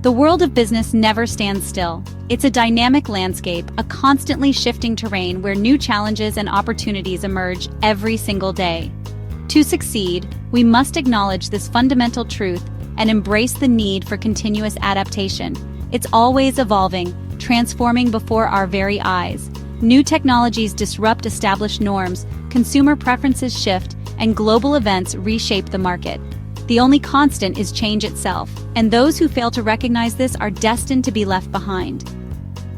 The world of business never stands still. It's a dynamic landscape, a constantly shifting terrain where new challenges and opportunities emerge every single day. To succeed, we must acknowledge this fundamental truth and embrace the need for continuous adaptation. It's always evolving, transforming before our very eyes. New technologies disrupt established norms, consumer preferences shift, and global events reshape the market. The only constant is change itself, and those who fail to recognize this are destined to be left behind.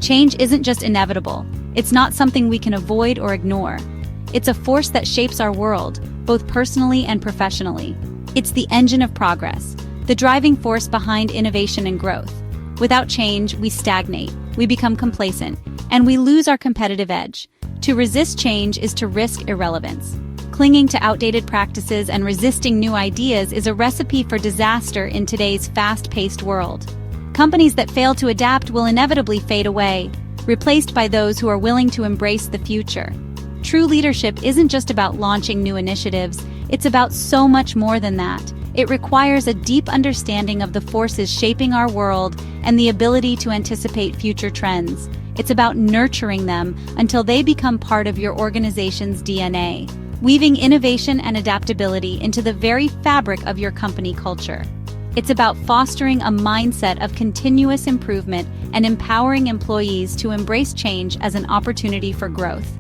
Change isn't just inevitable. It's not something we can avoid or ignore. It's a force that shapes our world, both personally and professionally. It's the engine of progress, the driving force behind innovation and growth. Without change, we stagnate, we become complacent, and we lose our competitive edge. To resist change is to risk irrelevance. Clinging to outdated practices and resisting new ideas is a recipe for disaster in today's fast-paced world. Companies that fail to adapt will inevitably fade away, replaced by those who are willing to embrace the future. True leadership isn't just about launching new initiatives, it's about so much more than that. It requires a deep understanding of the forces shaping our world and the ability to anticipate future trends. It's about nurturing them until they become part of your organization's DNA, weaving innovation and adaptability into the very fabric of your company culture. It's about fostering a mindset of continuous improvement and empowering employees to embrace change as an opportunity for growth.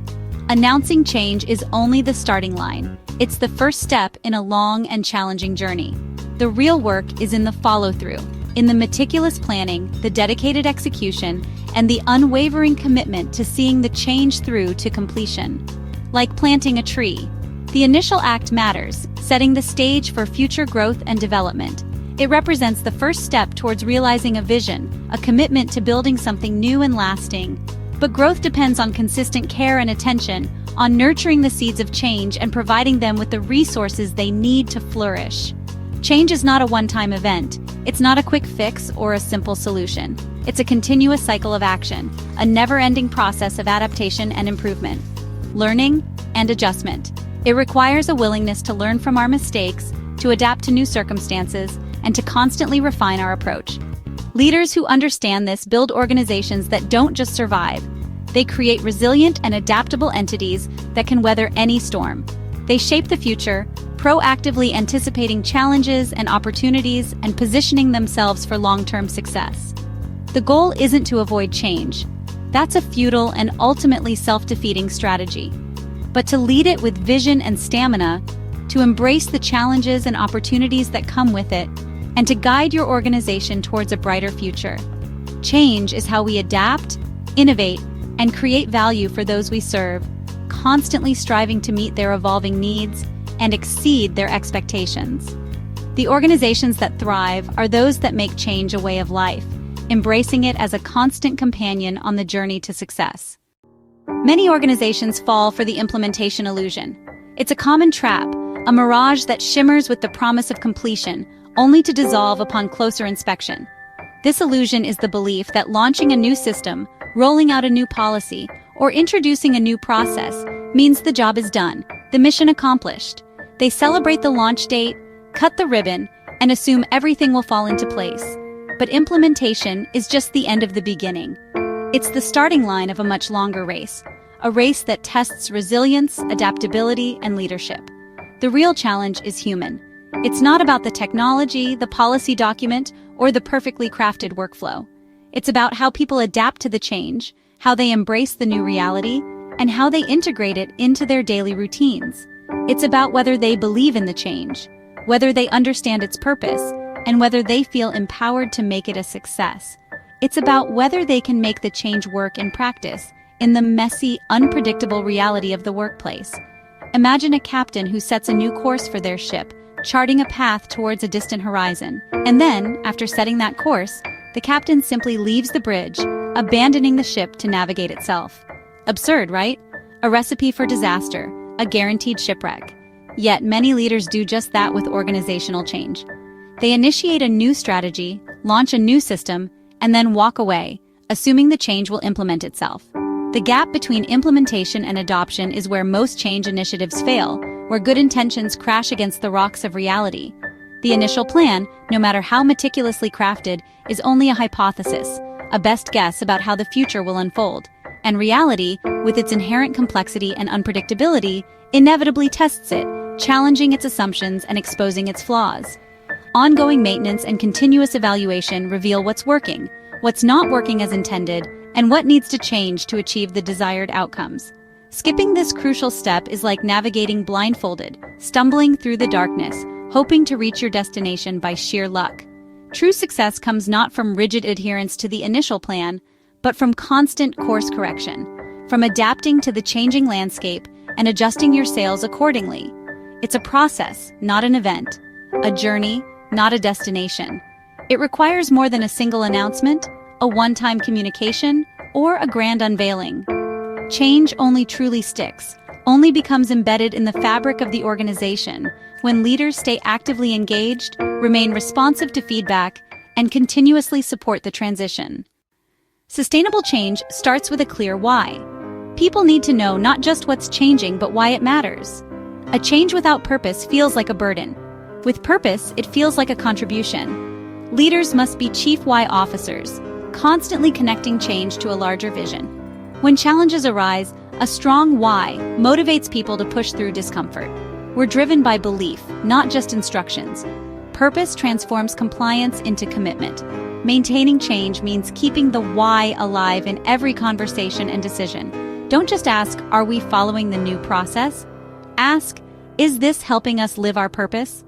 Announcing change is only the starting line. It's the first step in a long and challenging journey. The real work is in the follow-through, in the meticulous planning, the dedicated execution, and the unwavering commitment to seeing the change through to completion. Like planting a tree, the initial act matters, setting the stage for future growth and development. It represents the first step towards realizing a vision, a commitment to building something new and lasting. But growth depends on consistent care and attention, on nurturing the seeds of change and providing them with the resources they need to flourish. Change is not a one-time event. It's not a quick fix or a simple solution. It's a continuous cycle of action, a never-ending process of adaptation and improvement, learning and adjustment. It requires a willingness to learn from our mistakes, to adapt to new circumstances, and to constantly refine our approach. Leaders who understand this build organizations that don't just survive. They create resilient and adaptable entities that can weather any storm. They shape the future, proactively anticipating challenges and opportunities and positioning themselves for long-term success. The goal isn't to avoid change. That's a futile and ultimately self-defeating strategy. But to lead it with vision and stamina, to embrace the challenges and opportunities that come with it, and to guide your organization towards a brighter future. Change is how we adapt, innovate, and create value for those we serve, constantly striving to meet their evolving needs and exceed their expectations. The organizations that thrive are those that make change a way of life, embracing it as a constant companion on the journey to success. Many organizations fall for the implementation illusion. It's a common trap, a mirage that shimmers with the promise of completion, only to dissolve upon closer inspection. This illusion is the belief that launching a new system, rolling out a new policy, or introducing a new process means the job is done, the mission accomplished. They celebrate the launch date, cut the ribbon, and assume everything will fall into place. But implementation is just the end of the beginning. It's the starting line of a much longer race, a race that tests resilience, adaptability, and leadership. The real challenge is human. It's not about the technology, the policy document, or the perfectly crafted workflow. It's about how people adapt to the change, how they embrace the new reality, and how they integrate it into their daily routines. It's about whether they believe in the change, whether they understand its purpose, and whether they feel empowered to make it a success. It's about whether they can make the change work in practice, in the messy, unpredictable reality of the workplace. Imagine a captain who sets a new course for their ship, charting a path towards a distant horizon. And then, after setting that course, the captain simply leaves the bridge, abandoning the ship to navigate itself. Absurd, right? A recipe for disaster, a guaranteed shipwreck. Yet many leaders do just that with organizational change. They initiate a new strategy, launch a new system, and then walk away, assuming the change will implement itself. The gap between implementation and adoption is where most change initiatives fail, where good intentions crash against the rocks of reality. The initial plan, no matter how meticulously crafted, is only a hypothesis, a best guess about how the future will unfold. And reality, with its inherent complexity and unpredictability, inevitably tests it, challenging its assumptions and exposing its flaws. Ongoing maintenance and continuous evaluation reveal what's working, what's not working as intended, and what needs to change to achieve the desired outcomes. Skipping this crucial step is like navigating blindfolded, stumbling through the darkness, hoping to reach your destination by sheer luck. True success comes not from rigid adherence to the initial plan, but from constant course correction, from adapting to the changing landscape and adjusting your sails accordingly. It's a process, not an event, a journey, not a destination. It requires more than a single announcement, a one-time communication, or a grand unveiling. Change only truly sticks, only becomes embedded in the fabric of the organization when leaders stay actively engaged, remain responsive to feedback, and continuously support the transition. Sustainable change starts with a clear why. People need to know not just what's changing, but why it matters. A change without purpose feels like a burden. With purpose, it feels like a contribution. Leaders must be chief why officers, constantly connecting change to a larger vision. When challenges arise, a strong why motivates people to push through discomfort. We're driven by belief, not just instructions. Purpose transforms compliance into commitment. Maintaining change means keeping the why alive in every conversation and decision. Don't just ask, are we following the new process? Ask, is this helping us live our purpose?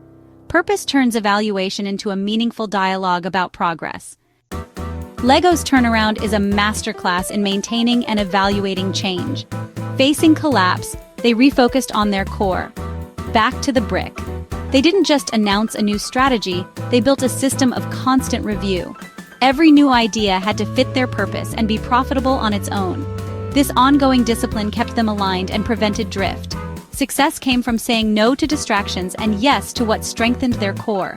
Purpose turns evaluation into a meaningful dialogue about progress. LEGO's turnaround is a masterclass in maintaining and evaluating change. Facing collapse, they refocused on their core. Back to the brick. They didn't just announce a new strategy, they built a system of constant review. Every new idea had to fit their purpose and be profitable on its own. This ongoing discipline kept them aligned and prevented drift. Success came from saying no to distractions and yes to what strengthened their core.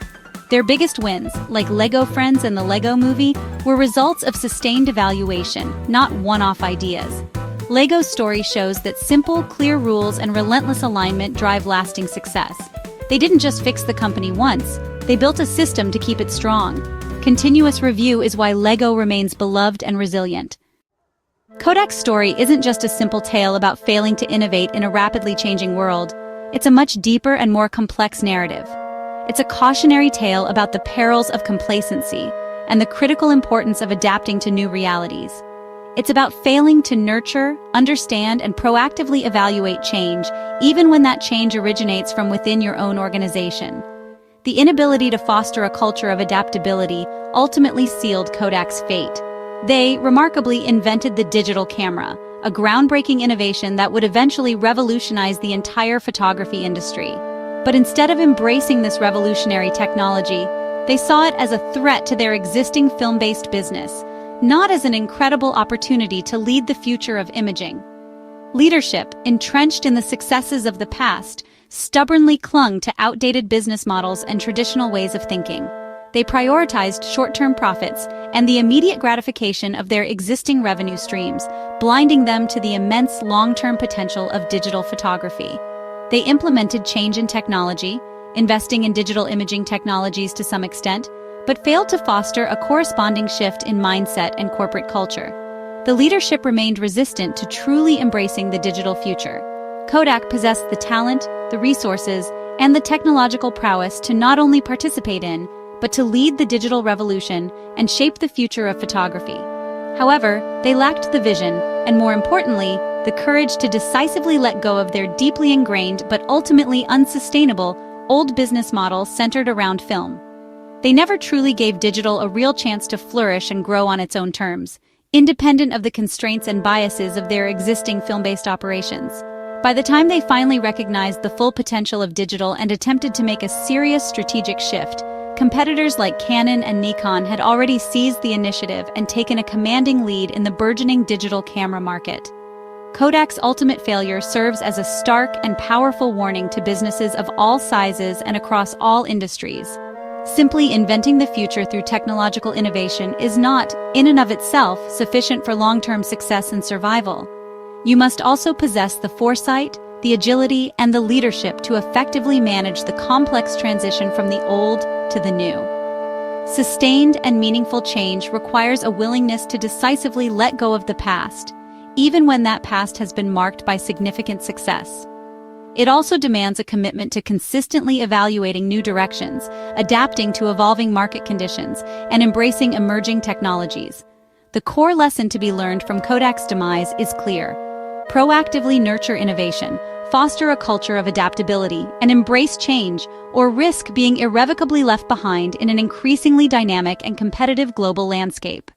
Their biggest wins, like Lego Friends and the Lego Movie, were results of sustained evaluation, not one-off ideas. Lego's story shows that simple, clear rules and relentless alignment drive lasting success. They didn't just fix the company once, they built a system to keep it strong. Continuous review is why Lego remains beloved and resilient. Kodak's story isn't just a simple tale about failing to innovate in a rapidly changing world. It's a much deeper and more complex narrative. It's a cautionary tale about the perils of complacency and the critical importance of adapting to new realities. It's about failing to nurture, understand, and proactively evaluate change, even when that change originates from within your own organization. The inability to foster a culture of adaptability ultimately sealed Kodak's fate. They, remarkably, invented the digital camera, a groundbreaking innovation that would eventually revolutionize the entire photography industry. But instead of embracing this revolutionary technology, they saw it as a threat to their existing film-based business, not as an incredible opportunity to lead the future of imaging. Leadership, entrenched in the successes of the past, stubbornly clung to outdated business models and traditional ways of thinking. They prioritized short-term profits and the immediate gratification of their existing revenue streams, blinding them to the immense long-term potential of digital photography. They implemented change in technology, investing in digital imaging technologies to some extent, but failed to foster a corresponding shift in mindset and corporate culture. The leadership remained resistant to truly embracing the digital future. Kodak possessed the talent, the resources, and the technological prowess to not only participate in, but to lead the digital revolution and shape the future of photography. However, they lacked the vision, and more importantly, the courage to decisively let go of their deeply ingrained but ultimately unsustainable old business model centered around film. They never truly gave digital a real chance to flourish and grow on its own terms, independent of the constraints and biases of their existing film-based operations. By the time they finally recognized the full potential of digital and attempted to make a serious strategic shift, competitors like Canon and Nikon had already seized the initiative and taken a commanding lead in the burgeoning digital camera market. Kodak's ultimate failure serves as a stark and powerful warning to businesses of all sizes and across all industries. Simply inventing the future through technological innovation is not, in and of itself, sufficient for long-term success and survival. You must also possess the foresight, the agility, and the leadership to effectively manage the complex transition from the old to the new. Sustained and meaningful change requires a willingness to decisively let go of the past, even when that past has been marked by significant success. It also demands a commitment to consistently evaluating new directions, adapting to evolving market conditions, and embracing emerging technologies. The core lesson to be learned from Kodak's demise is clear. Proactively nurture innovation, foster a culture of adaptability, and embrace change, or risk being irrevocably left behind in an increasingly dynamic and competitive global landscape.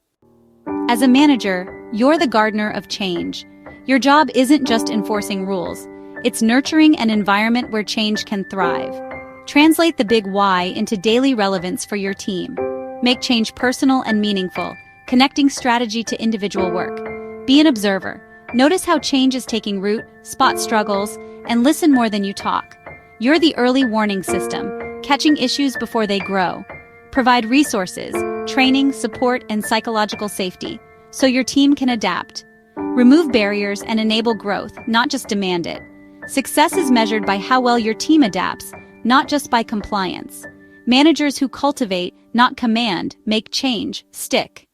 As a manager, you're the gardener of change. Your job isn't just enforcing rules. It's nurturing an environment where change can thrive. Translate the big why into daily relevance for your team. Make change personal and meaningful, connecting strategy to individual work. Be an observer. Notice how change is taking root, spot struggles, and listen more than you talk. You're the early warning system, catching issues before they grow. Provide resources, training, support, and psychological safety, so your team can adapt. Remove barriers and enable growth, not just demand it. Success is measured by how well your team adapts, not just by compliance. Managers who cultivate, not command, make change stick.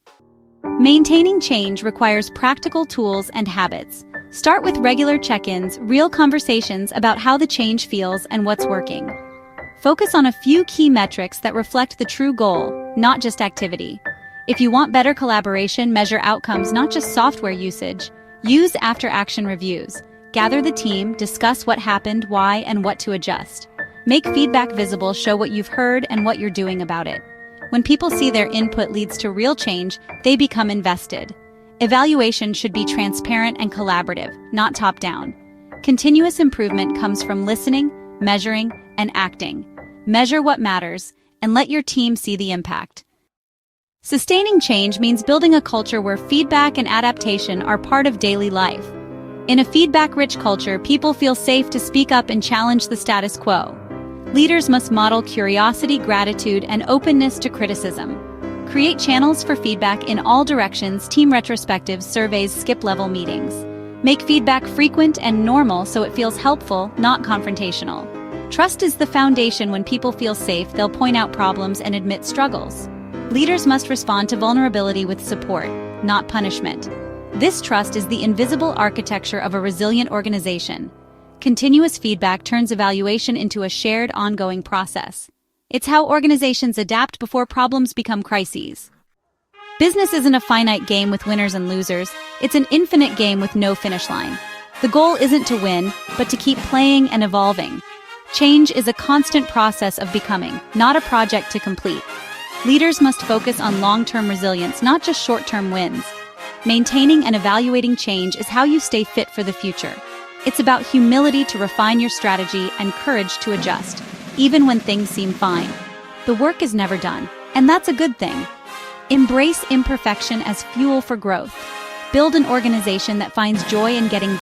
Maintaining change requires practical tools and habits. Start with regular check-ins, real conversations about how the change feels and what's working. Focus on a few key metrics that reflect the true goal, not just activity. If you want better collaboration, measure outcomes, not just software usage. Use after-action reviews. Gather the team, discuss what happened, why, and what to adjust. Make feedback visible, show what you've heard and what you're doing about it. When people see their input leads to real change, they become invested. Evaluation should be transparent and collaborative, not top-down. Continuous improvement comes from listening, measuring, and acting. Measure what matters, and let your team see the impact. Sustaining change means building a culture where feedback and adaptation are part of daily life. In a feedback-rich culture, people feel safe to speak up and challenge the status quo. Leaders must model curiosity, gratitude, and openness to criticism. Create channels for feedback in all directions, team retrospectives, surveys, skip-level meetings. Make feedback frequent and normal so it feels helpful, not confrontational. Trust is the foundation. When people feel safe, they'll point out problems and admit struggles. Leaders must respond to vulnerability with support, not punishment. This trust is the invisible architecture of a resilient organization. Continuous feedback turns evaluation into a shared, ongoing process. It's how organizations adapt before problems become crises. Business isn't a finite game with winners and losers. It's an infinite game with no finish line. The goal isn't to win, but to keep playing and evolving. Change is a constant process of becoming, not a project to complete. Leaders must focus on long-term resilience, not just short-term wins. Maintaining and evaluating change is how you stay fit for the future. It's about humility to refine your strategy and courage to adjust, even when things seem fine. The work is never done, and that's a good thing. Embrace imperfection as fuel for growth. Build an organization that finds joy in getting